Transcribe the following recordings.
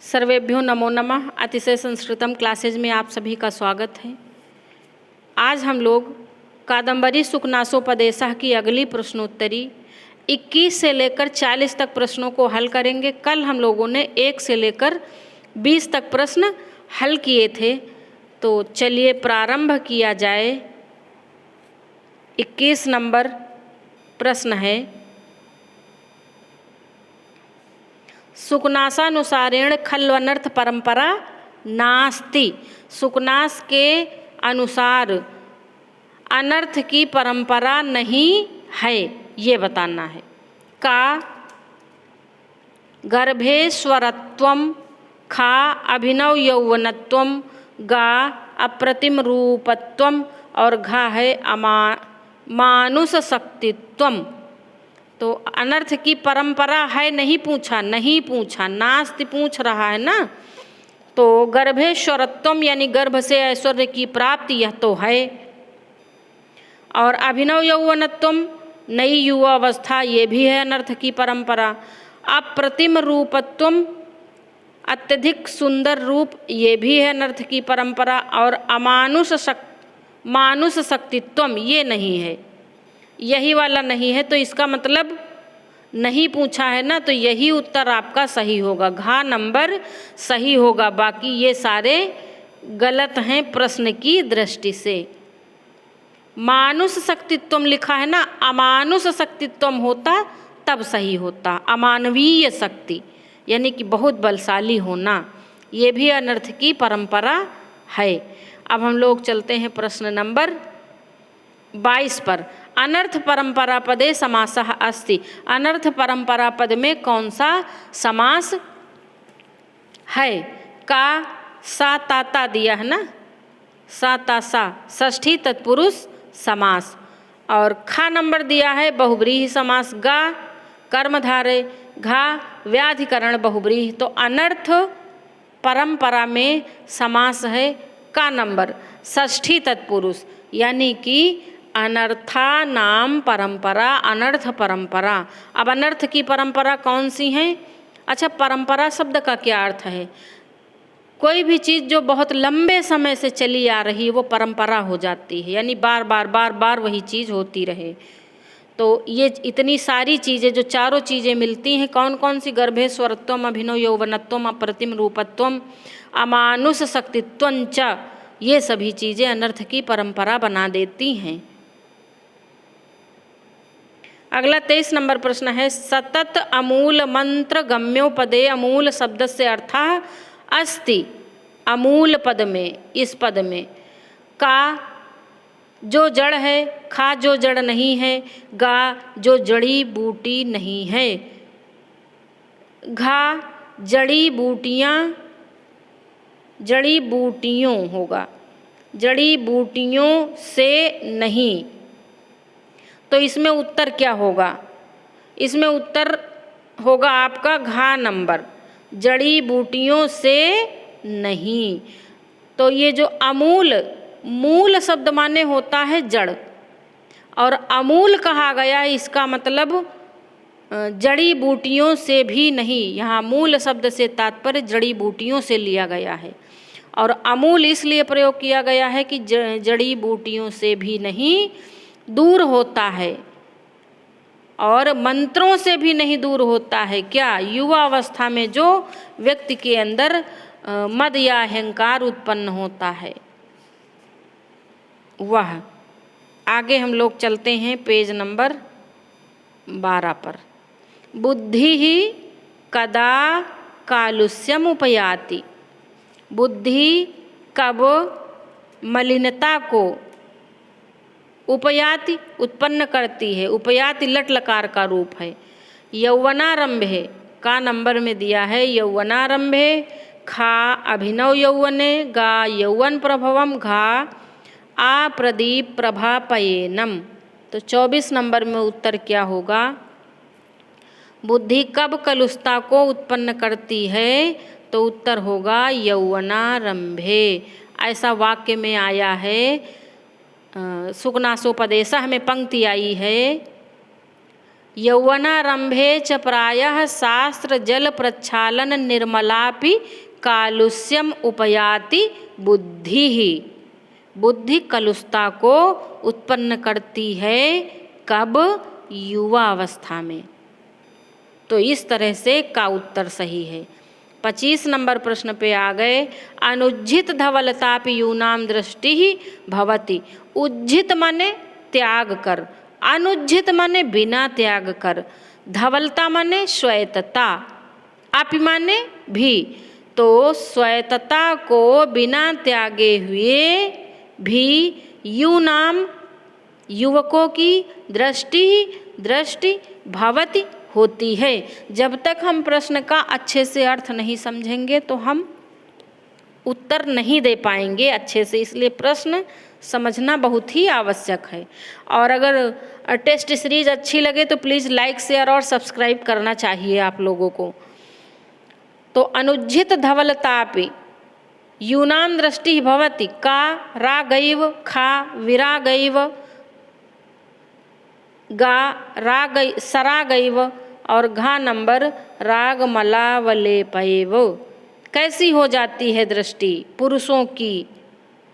सर्वेभ्यो नमो नमः। अतिशय संस्कृतम क्लासेज में आप सभी का स्वागत है। आज हम लोग कादम्बरी सुखनासोपदेशः की अगली प्रश्नोत्तरी 21 से लेकर 40 तक प्रश्नों को हल करेंगे। कल हम लोगों ने 1 से लेकर 20 तक प्रश्न हल किए थे, तो चलिए प्रारंभ किया जाए। 21 नंबर प्रश्न है, सुकनासानुसारेण खल्वनर्थ परंपरा नास्ति। सुकनास के अनुसार अनर्थ की परंपरा नहीं है, ये बताना है। का गर्भेश्वरत्वम, खा अभिनव यौवनत्वम, गा अप्रतिम रूपत्वम और घा है मानुष शक्तित्वम। तो अनर्थ की परंपरा है नहीं पूछा, नास्ति पूछ रहा है ना। तो गर्भेश्वरत्वम यानी गर्भ से ऐश्वर्य की प्राप्ति, यह तो है। और अभिनव यौवनत्वम नई युवा अवस्था, ये भी है अनर्थ की परंपरा। अप्रतिम रूपत्वम अत्यधिक सुंदर रूप, ये भी है अनर्थ की परंपरा। और मानुष शक्तित्वम ये नहीं है, यही वाला नहीं है। तो इसका मतलब नहीं पूछा है ना, तो यही उत्तर आपका सही होगा। घा नंबर सही होगा, बाकी ये सारे गलत हैं प्रश्न की दृष्टि से। मानुष शक्तित्वम लिखा है ना, अमानुष शक्तित्वम होता तब सही होता। अमानवीय शक्ति यानी कि बहुत बलशाली होना, ये भी अनर्थ की परंपरा है। अब हम लोग चलते हैं प्रश्न नंबर 22 पर। अनर्थ परंपरा पदे समासः अस्ति। अनर्थ परंपरा पद में कौन सा समास है? का सा ताता दिया है ना, सा ता सा षष्ठी तत्पुरुष समास। और खा नंबर दिया है बहुब्रीहि समास। गा कर्मधारय, घा व्याधिकरण बहुब्रीहि। तो अनर्थ परंपरा में समास है का नंबर षष्ठी तत्पुरुष, यानी कि अनर्था नाम परंपरा, अनर्थ परंपरा। अब अनर्थ की परंपरा कौन सी है? अच्छा, परंपरा शब्द का क्या अर्थ है? कोई भी चीज़ जो बहुत लंबे समय से चली आ रही है वो परंपरा हो जाती है, यानी बार बार वही चीज़ होती रहे। तो ये इतनी सारी चीज़ें, जो चारों चीज़ें मिलती हैं, कौन कौन सी? गर्भेश्वरत्वम, अभिनव यौवनत्वम, अप्रतिम रूपत्वम, अमानुष शक्तित्वं च, ये सभी चीज़ें अनर्थ की परंपरा बना देती हैं। अगला 23 नंबर प्रश्न है, सतत अमूल मंत्र गम्योपदे अमूल शब्द से अर्थः अस्ति। अमूल पद में, इस पद में का जो जड़ है, खा जो जड़ नहीं है, गा जो जड़ी बूटी नहीं है, घा जड़ी बूटियों होगा, जड़ी बूटियों से नहीं। तो इसमें उत्तर क्या होगा? इसमें उत्तर होगा आपका घा नंबर, जड़ी बूटियों से नहीं। तो ये जो अमूल, मूल शब्द माने होता है जड़, और अमूल कहा गया, इसका मतलब जड़ी बूटियों से भी नहीं। यहाँ मूल शब्द से तात्पर्य जड़ी बूटियों से लिया गया है, और अमूल इसलिए प्रयोग किया गया है कि जड़ी बूटियों से भी नहीं दूर होता है, और मंत्रों से भी नहीं दूर होता है। क्या? युवा अवस्था में जो व्यक्ति के अंदर मद या अहंकार उत्पन्न होता है वह। आगे हम लोग चलते हैं पेज नंबर 12 पर। बुद्धि ही कदा कालुष्यम उपयाति। बुद्धि कब मलिनता को उपयाति उत्पन्न करती है। उपयाति लट लकार का रूप है। यौवनारंभे का नंबर में दिया है यौवनारंभे, खा अभिनव यौवने, गा यौवन प्रभवम, घा आ प्रदीप प्रभापयेनम। तो 24 नंबर में उत्तर क्या होगा? बुद्धि कब कलुषता को उत्पन्न करती है? तो उत्तर होगा यौवनारंभे। ऐसा वाक्य में आया है, सुकनासोपदेशः में पंक्ति आई है, यौवनारंभे च प्रायः शास्त्र जल प्रक्षालन निर्मलापि कालुष्यम उपयाति बुद्धि ही। बुद्धि कलुषता को उत्पन्न करती है कब? युवा अवस्था में। तो इस तरह से का उत्तर सही है। 25 नंबर प्रश्न पे आ गए। अनुज्झित धवलतापि यूनाम दृष्टि ही भवति। उज्झित माने त्याग कर, अनुज्झित माने बिना त्याग कर, धवलता माने श्वेतता, आपि माने भी। तो श्वेतता को बिना त्यागे हुए भी यूनाम युवकों की दृष्टि भवति होती है। जब तक हम प्रश्न का अच्छे से अर्थ नहीं समझेंगे तो हम उत्तर नहीं दे पाएंगे अच्छे से, इसलिए प्रश्न समझना बहुत ही आवश्यक है। और अगर टेस्ट सीरीज अच्छी लगे तो प्लीज़ लाइक शेयर और सब्सक्राइब करना चाहिए आप लोगों को। तो अनुज्झित धवलतापि यूनाम दृष्टि भवति का रागैव खा विरागैव गा राग सरागैव और घा नंबर राग मलावलेपैव। कैसी हो जाती है दृष्टि? पुरुषों की,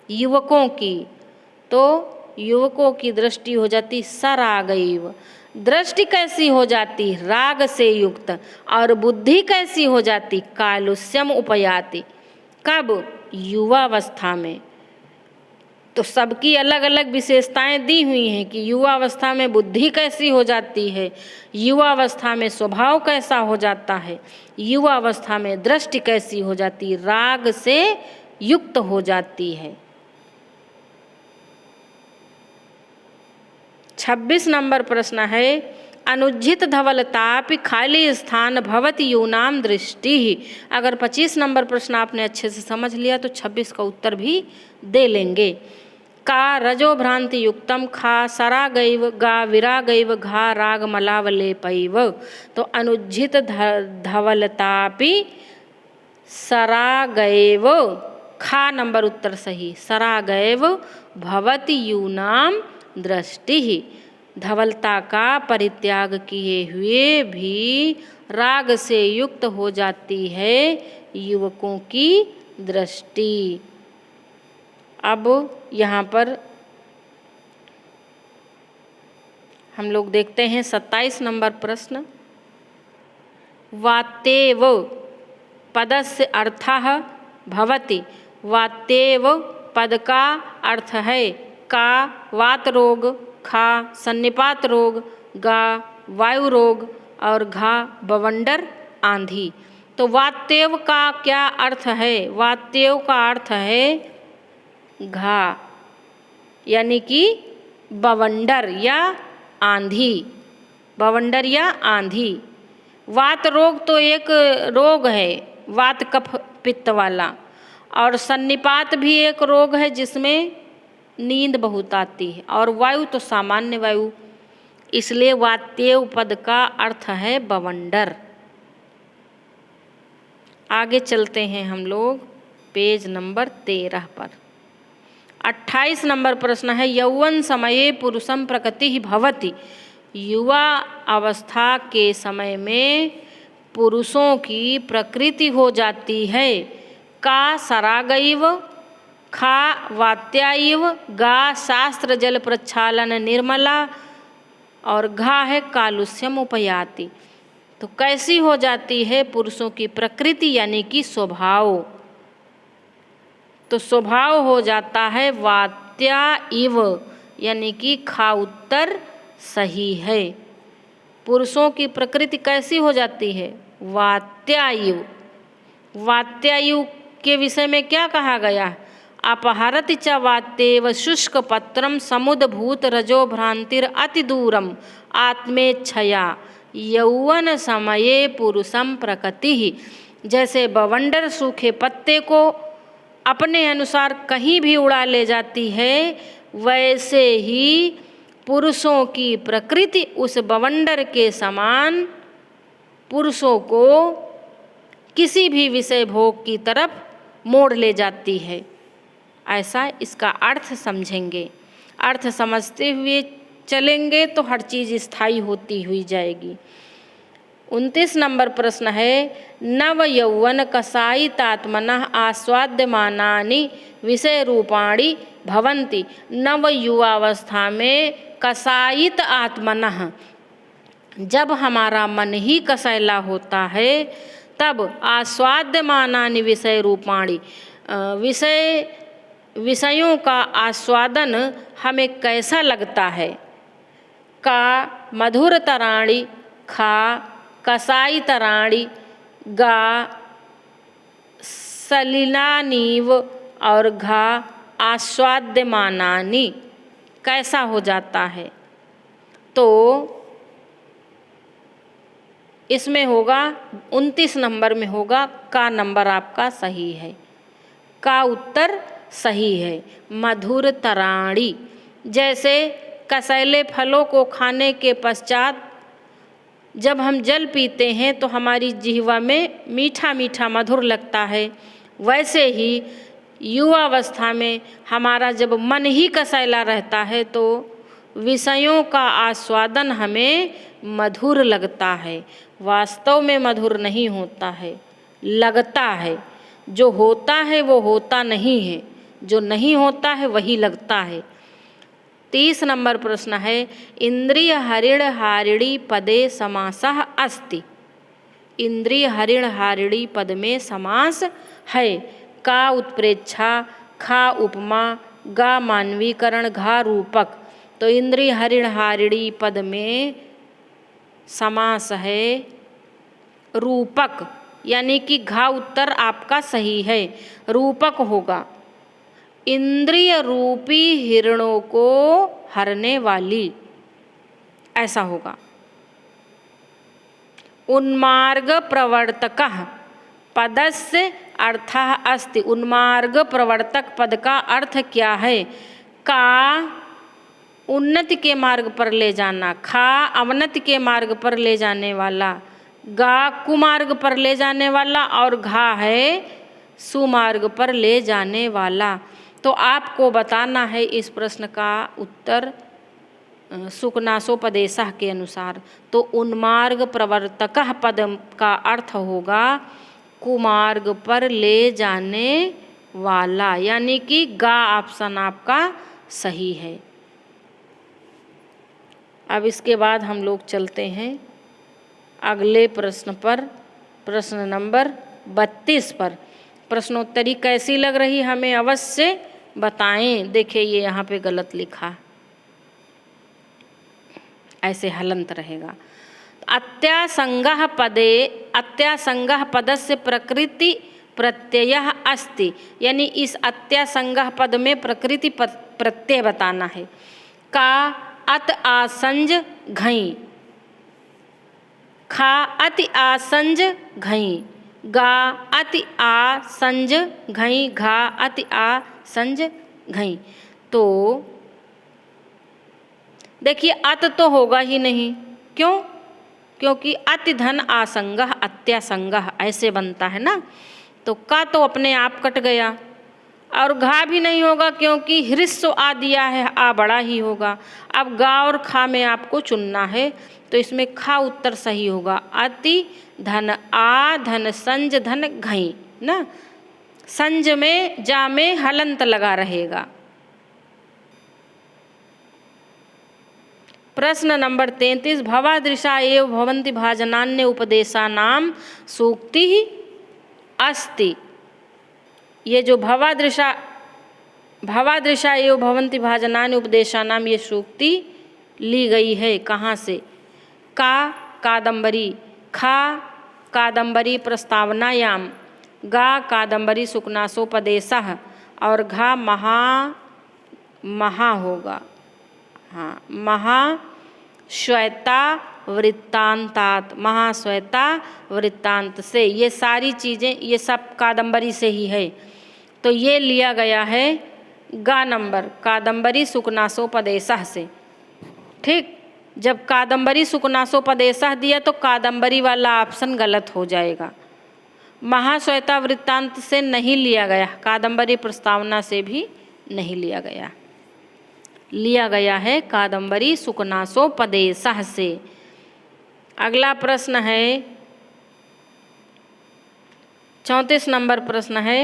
युवकों की। तो युवकों की दृष्टि हो जाती सरागैव। दृष्टि कैसी हो जाती? राग से युक्त। और बुद्धि कैसी हो जाती? कालुष्यम उपयाति। कब? युवावस्था में। तो सबकी अलग अलग विशेषताएं दी हुई हैं कि युवावस्था में बुद्धि कैसी हो जाती है, युवावस्था में स्वभाव कैसा हो जाता है, युवावस्था में दृष्टि कैसी हो जाती, राग से युक्त हो जाती है। 26 नंबर प्रश्न है। अनुज्झित धवलतापि खाली स्थान भवति यूनाम दृष्टि। अगर 25 नंबर प्रश्न आपने अच्छे से समझ लिया तो 26 का उत्तर भी दे लेंगे। का रजो भ्रांति युक्तम खा सरागैव गा विरागैव घा राग मलावलेपैव। तो अनुज्झित धवलतापि सरागैव, खा नंबर उत्तर सही, सरागैव भवति यूनाम दृष्टि। धवलता का परित्याग किए हुए भी राग से युक्त हो जाती है युवकों की दृष्टि। अब यहाँ पर हम लोग देखते हैं 27 नंबर प्रश्न। वातेव पदस्य अर्थः भवति। वातेव पद का अर्थ है का वात रोग, खा सन्निपात रोग, गा वायु रोग और घा बवंडर आंधी। तो वातेव का क्या अर्थ है? वातेव का अर्थ है घा, यानी कि बवंडर या आंधी, बवंडर या आंधी। वात रोग तो एक रोग है, वात कफ पित्त वाला, और सन्निपात भी एक रोग है जिसमें नींद बहुत आती है, और वायु तो सामान्य वायु, इसलिए वातेव पद का अर्थ है बवंडर। आगे चलते हैं हम लोग पेज नंबर 13 पर। 28 नंबर प्रश्न है। यौवन समये पुरुषम प्रकृति भवति। युवा अवस्था के समय में पुरुषों की प्रकृति हो जाती है। का सरागैव, खा वात्यायव, गा शास्त्र जल प्रक्षालन निर्मला और घा है कालुष्यम उपयाति। तो कैसी हो जाती है पुरुषों की प्रकृति यानी कि स्वभाव? तो स्वभाव हो जाता है वात्या इव, यानी कि खा उत्तर सही है। पुरुषों की प्रकृति कैसी हो जाती है? वात्यायु। वात्यायु के विषय में क्या कहा गया? अपहरति च वात्येव शुष्क पत्रम समुद्भूत रजो भ्रांतिर अति दूरम आत्मेच्छया यौवन समये पुरुषम प्रकृति। जैसे बवंडर सूखे पत्ते को अपने अनुसार कहीं भी उड़ा ले जाती है, वैसे ही पुरुषों की प्रकृति उस बवंडर के समान पुरुषों को किसी भी विषय भोग की तरफ मोड़ ले जाती है। ऐसा इसका अर्थ समझेंगे। अर्थ समझते हुए चलेंगे तो हर चीज़ स्थायी होती हुई जाएगी। 29 नंबर प्रश्न है, नव यौवन कसायितात्मनः आस्वाद्यमानानि विषय रूपाणि भवन्ति। नव युवावस्था में कसायित आत्मनः, जब हमारा मन ही कसैला होता है तब आस्वाद्यमानानि विषय रूपाणि, विषयों का आस्वादन हमें कैसा लगता है। का मधुर तराणी, खा कसाई तराणी, गा सलिलानीव और घा आस्वाद्यमानानि कैसा हो जाता है। तो इसमें होगा 29 नंबर में होगा का नंबर आपका सही है, का उत्तर सही है। मधुर तराणी, जैसे कसैले फलों को खाने के पश्चात जब हम जल पीते हैं तो हमारी जिह्वा में मीठा मीठा मधुर लगता है, वैसे ही युवावस्था में हमारा जब मन ही कसैला रहता है तो विषयों का आस्वादन हमें मधुर लगता है। वास्तव में मधुर नहीं होता है, लगता है। जो होता है वो होता नहीं है, जो नहीं होता है वही लगता है। 30 नंबर प्रश्न है, इंद्रिय हरिण हारिणी पदे समासः अस्ति। इंद्रिय हरिण हारिणी पद में समास है। का उत्प्रेक्षा, खा उपमा, गा मानवीकरण, घा रूपक। तो इंद्रिय हरिण हारिणी पद में समास है रूपक, यानी कि घा उत्तर आपका सही है, रूपक होगा। इंद्रिय रूपी हिरणों को हरने वाली, ऐसा होगा। उन्मार्ग प्रवर्तकः पदस्य अर्थः अस्ति। उन्मार्ग प्रवर्तक पद का अर्थ क्या है। का उन्नति के मार्ग पर ले जाना, खा अवनति के मार्ग पर ले जाने वाला, गा कुमार्ग पर ले जाने वाला और घा है सुमार्ग पर ले जाने वाला। तो आपको बताना है इस प्रश्न का उत्तर सुकनासोपदेशः के अनुसार। तो उन्मार्ग प्रवर्तकः पद का अर्थ होगा कुमार्ग पर ले जाने वाला, यानी कि गा ऑप्शन आपका सही है। अब इसके बाद हम लोग चलते हैं अगले प्रश्न पर, प्रश्न नंबर 32 पर। प्रश्नोत्तरी कैसी लग रही हमें अवश्य बताएं। देखिए ये यहाँ पे गलत लिखा, ऐसे हलंत रहेगा। अत्यासंगः पदे, अत्यासंगः पदस्य प्रकृति प्रत्ययः अस्ति, यानी इस अत्यासंगः पद में प्रकृति प्रत्यय बताना है। का अत आसंज घई, खा अति आसंज घई, गा अति आसंज घई, घा अति आसंज घई। तो देखिए अत तो होगा ही नहीं, क्यों? क्योंकि अति धन आसंगः अत्यासंगः ऐसे बनता है ना। तो का तो अपने आप कट गया, और घा भी नहीं होगा क्योंकि ह्रस्व आ दिया है, आ बड़ा ही होगा। अब गा और खा में आपको चुनना है, तो इसमें खा उत्तर सही होगा। अति धन आ धन संज धन घई ना, संज में जा में हलंत लगा रहेगा। प्रश्न नंबर 33, भवादृशा एव भवन्ति भाजनान्य उपदेशानाम सूक्ति अस्ति। ये जो भवादृशा एव भवन्ति भाजनान्य उपदेशानाम, ये सूक्ति ली गई है कहाँ से। का कादम्बरी, खा कादम्बरी प्रस्तावनायाम, गा कादम्बरी सुकनासोपदेशः और घा महा होगा, हाँ महाश्वेता वृत्तांतात, महाश्वेता वृत्तांत से। ये सारी चीज़ें ये सब कादम्बरी से ही है। तो ये लिया गया है गा नंबर कादम्बरी सुकनासोपदेशः से। ठीक, जब कादम्बरी सुकनासोपदेशः दिया तो कादम्बरी वाला ऑप्शन गलत हो जाएगा। महाश्वेता वृत्तांत से नहीं लिया गया, कादम्बरी प्रस्तावना से भी नहीं लिया गया। लिया गया है कादम्बरी सुकनासोपदेशः से। अगला प्रश्न है 34 नंबर प्रश्न है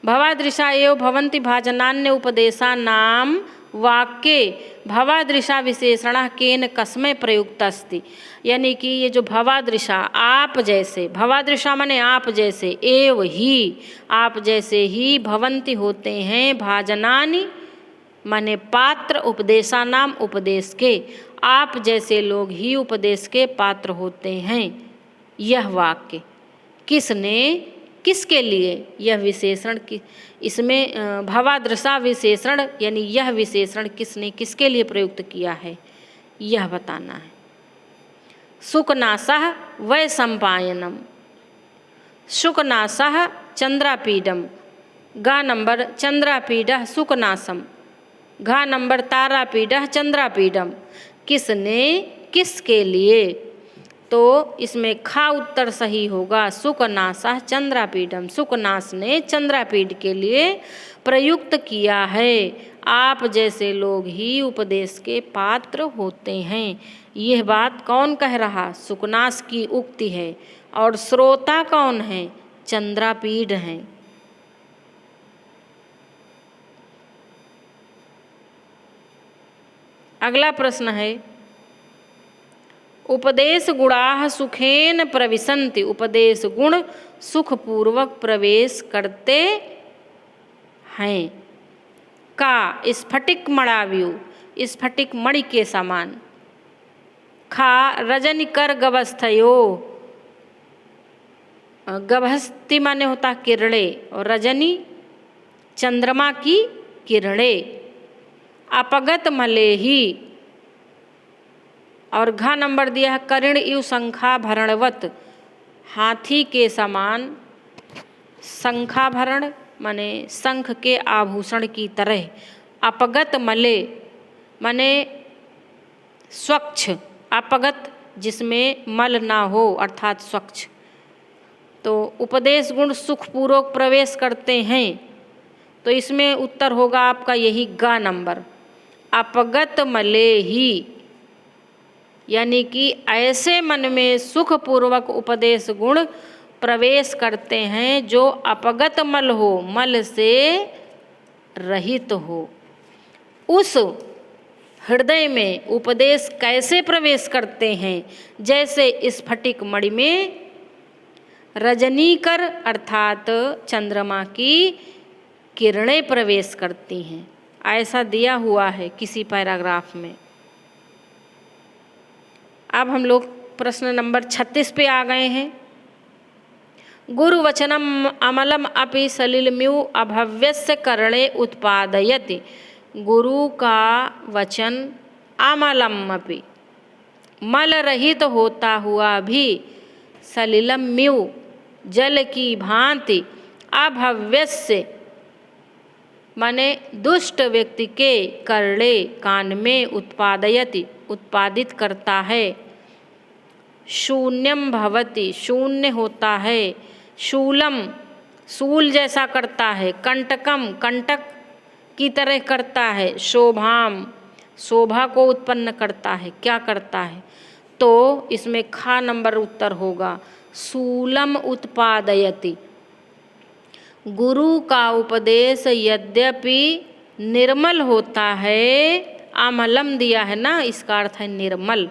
भवादृशा एव भवन्ति भाजनान्य उपदेशा नाम वाक्ये भवादृशा विशेषणः केन कस्मै प्रयुक्त अस्ति। यानी कि ये जो भवादृशा आप जैसे, भवादृशा माने आप जैसे, एव ही आप जैसे ही, भवन्ति होते हैं, भाजनानि माने पात्र, उपदेशा नाम उपदेश के, आप जैसे लोग ही उपदेश के पात्र होते हैं। यह वाक्य किसने, किसके लिए, यह विशेषण की इसमें भवादृशा विशेषण यानी यह विशेषण किसने किसके लिए प्रयुक्त किया है यह बताना है। सुकनासः वै सम्पायनम, सुकनासः चंद्रापीडम, गा नंबर चंद्रापीडः सुकनासम, घा नंबर तारापीडः चंद्रापीडम। किसने किसके लिए, तो इसमें खा उत्तर सही होगा सुकनासः चंद्रापीडम, सुकनास ने चंद्रापीड के लिए प्रयुक्त किया है। आप जैसे लोग ही उपदेश के पात्र होते हैं। यह बात कौन कह रहा, सुकनास की उक्ति है और श्रोता कौन है, चंद्रापीड हैं। अगला प्रश्न है उपदेश गुणाः सुखेन प्रविशन्ति, उपदेश गुण सुखपूर्वक प्रवेश करते हैं। का स्फटिक मणाव्यू, स्फटिक मणि के समान। खा रजनिकर गवस्थयो, गभस्ति माने होता किरणें और रजनी चंद्रमा की किरणें। अपगत मलेही और घा नंबर दिया है करिण इव शंखाभरणवत, हाथी के समान, शंखाभरण माने शंख के आभूषण की तरह। अपगत मले माने स्वच्छ, अपगत जिसमें मल ना हो अर्थात स्वच्छ। तो उपदेश गुण सुखपूर्वक प्रवेश करते हैं, तो इसमें उत्तर होगा आपका यही गा नंबर, अपगत मले ही, यानी कि ऐसे मन में सुखपूर्वक उपदेश गुण प्रवेश करते हैं जो अपगत मल हो, मल से रहित हो। उस हृदय में उपदेश कैसे प्रवेश करते हैं, जैसे स्फटिक मणि में रजनीकर अर्थात चंद्रमा की किरणें प्रवेश करती हैं, ऐसा दिया हुआ है किसी पैराग्राफ में। अब हम लोग प्रश्न नंबर 36 पे आ गए हैं। गुरुवचनम अमलम अपि सलिलम्यु अभव्यस्य करणे उत्पादयति। गुरु का वचन अमलम अपि मल रहित होता हुआ भी, सलिलम्यु जल की भांति, अभव्यस्य माने दुष्ट व्यक्ति के करणे कान में, उत्पादयति उत्पादित करता है। शून्यम भवति शून्य होता है, शूलम शूल जैसा करता है, कंटकम कंटक की तरह करता है, शोभाम शोभा को उत्पन्न करता है, क्या करता है, तो इसमें खा नंबर उत्तर होगा शूलम उत्पादयति। गुरु का उपदेश यद्यपि निर्मल होता है, अमलम दिया है ना, इसका अर्थ है निर्मल।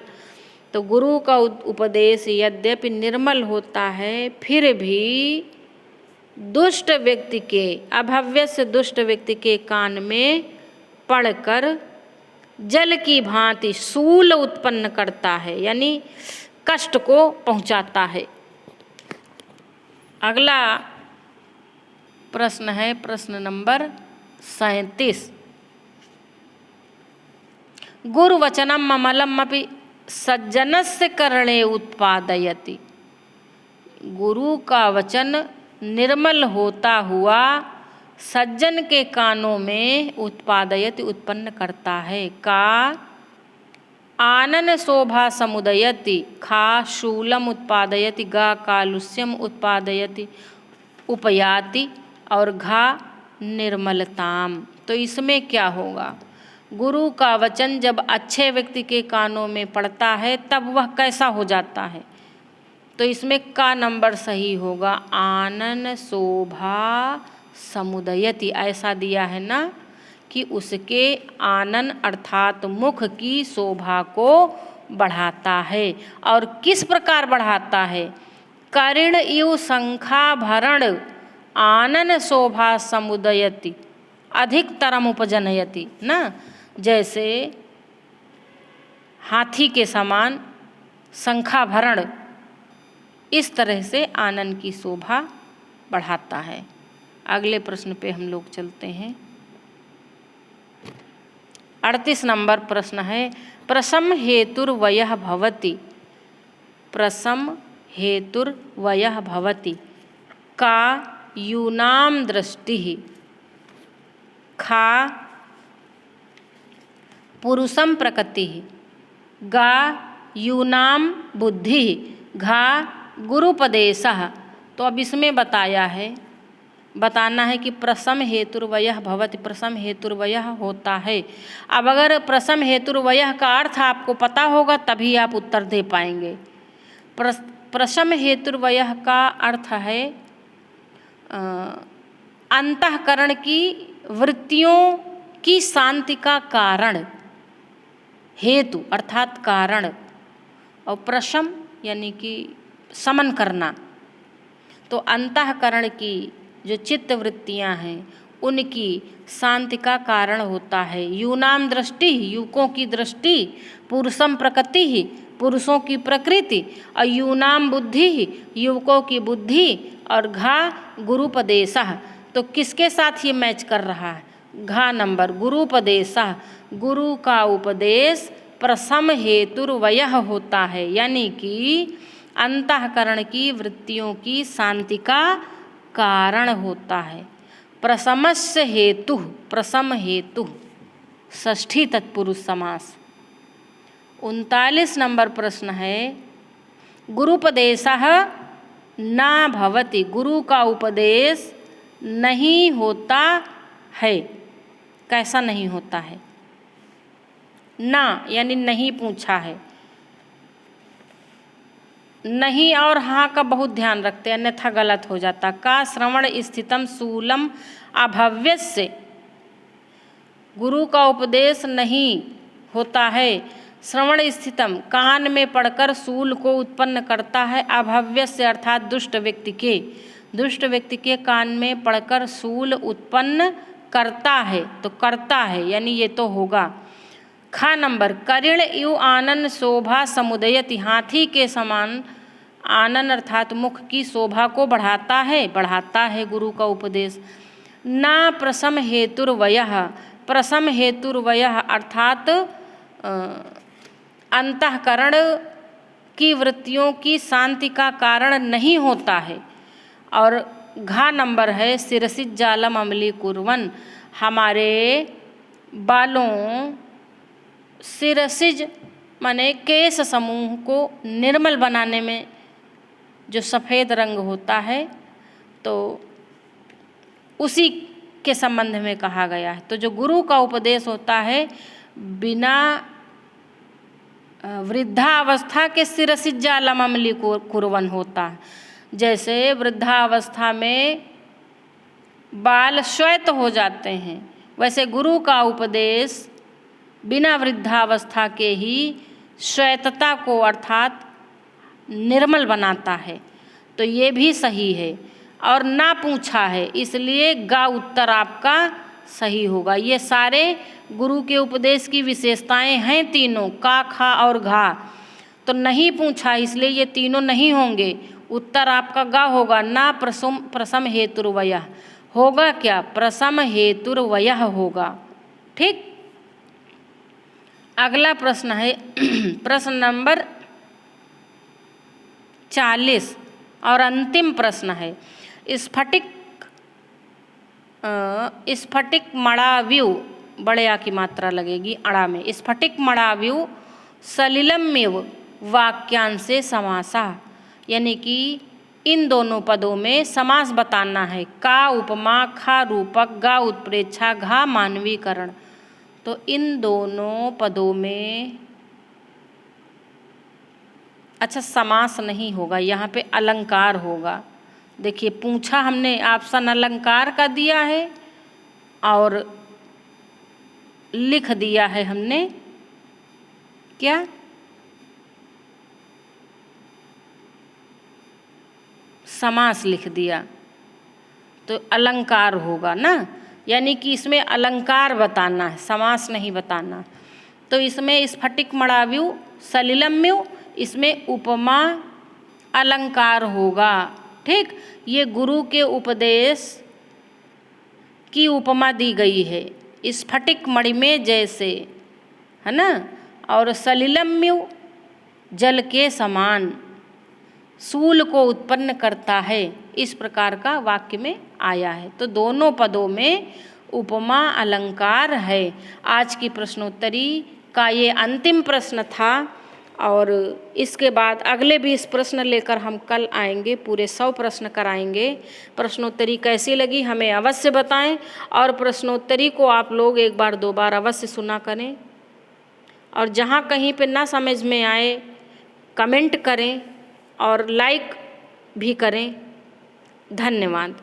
तो गुरु का उपदेश यद्यपि निर्मल होता है, फिर भी दुष्ट व्यक्ति के, अभव्य से दुष्ट व्यक्ति के कान में पड़कर जल की भांति शूल उत्पन्न करता है, यानी कष्ट को पहुंचाता है। अगला प्रश्न है प्रश्न नंबर 37। गुरुवचनम अमलम अपि सज्जनस्य करणे उत्पादयति। गुरु का वचन निर्मल होता हुआ सज्जन के कानों में उत्पादयति उत्पन्न करता है। का आनन शोभा समुदयति, खा शूलम उत्पादयति, गा कालुष्यम उत्पादयति उपयाति और घा निर्मलताम। तो इसमें क्या होगा, गुरु का वचन जब अच्छे व्यक्ति के कानों में पड़ता है तब वह कैसा हो जाता है? तो इसमें का नंबर सही होगा, आनन शोभा समुदयति, ऐसा दिया है ना कि उसके आनन अर्थात मुख की शोभा को बढ़ाता है। और किस प्रकार बढ़ाता है? करिण इव शंखाभरण आनन शोभा समुदयति अधिकतरम उपजनयति ना, जैसे हाथी के समान शंखाभरण इस तरह से आनन की शोभा बढ़ाता है। अगले प्रश्न पे हम लोग चलते हैं। 38 नंबर प्रश्न है, प्रसम हेतुर्वयः भवति, प्रसम हेतुर्वयः भवति का यूनां दृष्टिः खा पुरुषं प्रकृतिः गा यूनां बुद्धिः घा गुरुपदेशः। तो अब इसमें बताना है कि प्रसम हेतुर्वयः भवति, प्रसम हेतुर्वयः होता है। अब अगर प्रसम हेतुर्वयः का अर्थ आपको पता होगा तभी आप उत्तर दे पाएंगे। प्रसम हेतुर्वयः का अर्थ है अंतःकरण की वृत्तियों की शांति का कारण, हेतु अर्थात कारण, और प्रशम यानी कि समन करना। तो अंतःकरण की जो चित्त वृत्तियाँ हैं उनकी शांति का कारण होता है। यूनाम दृष्टि, युवकों की दृष्टि, पुरुषम प्रकृति ही, पुरुषों की प्रकृति, और यूनाम बुद्धि, युवकों की बुद्धि, और घा गुरुपदेशः। तो किसके साथ ये मैच कर रहा है? घा नंबर गुरुपदेशः, गुरु का उपदेश प्रसम हेतुर्वयः होता है, यानी कि अंतःकरण की वृत्तियों की शांति का कारण होता है। प्रसमस्य हेतु, प्रसम हेतु षष्ठी तत्पुरुष समास। 39 नंबर प्रश्न है, गुरुपदेशः न भवति, गुरु का उपदेश नहीं होता है। कैसा नहीं होता है? ना यानी नहीं पूछा है, नहीं और हाँ का बहुत ध्यान रखते हैं अन्यथा गलत हो जाता। का श्रवण स्थितम शूलम अभव्यस्य, गुरु का उपदेश नहीं होता है। श्रवण स्थितम कान में पढ़कर शूल को उत्पन्न करता है, अभव्यस्य अर्थात दुष्ट व्यक्ति के कान में पढ़कर शूल उत्पन्न करता है, तो करता है यानी ये तो होगा। खा नंबर करिण इव आनन शोभा समुदयति, हाथी के समान आनन अर्थात मुख की शोभा को बढ़ाता है गुरु का उपदेश। ना प्रसम हेतुर्वयः, प्रसम हेतुर्वयः अर्थात अंतःकरण की वृत्तियों की शांति का कारण नहीं होता है। और घा नंबर है शिरसिज जालम अमली कुर्वन, हमारे बालों, शिरसिज माने केश समूह को निर्मल बनाने में जो सफ़ेद रंग होता है तो उसी के संबंध में कहा गया है। तो जो गुरु का उपदेश होता है बिना वृद्धावस्था के शिरसिज जालम अमली कुर्वन होता है। जैसे वृद्धावस्था में बाल श्वेत हो जाते हैं, वैसे गुरु का उपदेश बिना वृद्धावस्था के ही श्वेतता को अर्थात निर्मल बनाता है। तो ये भी सही है और ना पूछा है, इसलिए गा उत्तर आपका सही होगा। ये सारे गुरु के उपदेश की विशेषताएं हैं तीनों, का, खा और घा। तो नहीं पूछा इसलिए ये तीनों नहीं होंगे, उत्तर आपका गा होगा। ना प्रसम हेतुर्वयः होगा क्या? प्रसम हेतुर्वयः होगा। ठीक, अगला प्रश्न है प्रश्न नंबर 40 और अंतिम प्रश्न है। स्फटिक मणाव्यू, बड़े आ की मात्रा लगेगी अड़ा में। स्फटिक मणाव्यू सलिलमेव वाक्यांशे समासा, यानी कि इन दोनों पदों में समास बताना है। का उपमा, खा रूपक, गा उत्प्रेक्षा, घा मानवीकरण। तो इन दोनों पदों में अच्छा समास नहीं होगा, यहाँ पे अलंकार होगा। देखिए पूछा हमने, ऑप्शन अलंकार का दिया है और लिख दिया है हमने क्या, समास लिख दिया, तो अलंकार होगा ना, यानी कि इसमें अलंकार बताना है, समास नहीं बताना। तो इसमें स्फटिक मणाव्यु सलिलम्यु, इसमें उपमा अलंकार होगा। ठीक, ये गुरु के उपदेश की उपमा दी गई है, स्फटिक मणि में जैसे, है ना, और सलिलम्यु जल के समान शूल को उत्पन्न करता है, इस प्रकार का वाक्य में आया है। तो दोनों पदों में उपमा अलंकार है। आज की प्रश्नोत्तरी का ये अंतिम प्रश्न था और इसके बाद अगले 20 प्रश्न लेकर हम कल आएंगे, पूरे 100 प्रश्न कराएंगे। प्रश्नोत्तरी कैसी लगी हमें अवश्य बताएं और प्रश्नोत्तरी को आप लोग एक बार 2 बार अवश्य सुना करें और जहाँ कहीं पे ना समझ में आए कमेंट करें और लाइक भी करें। धन्यवाद।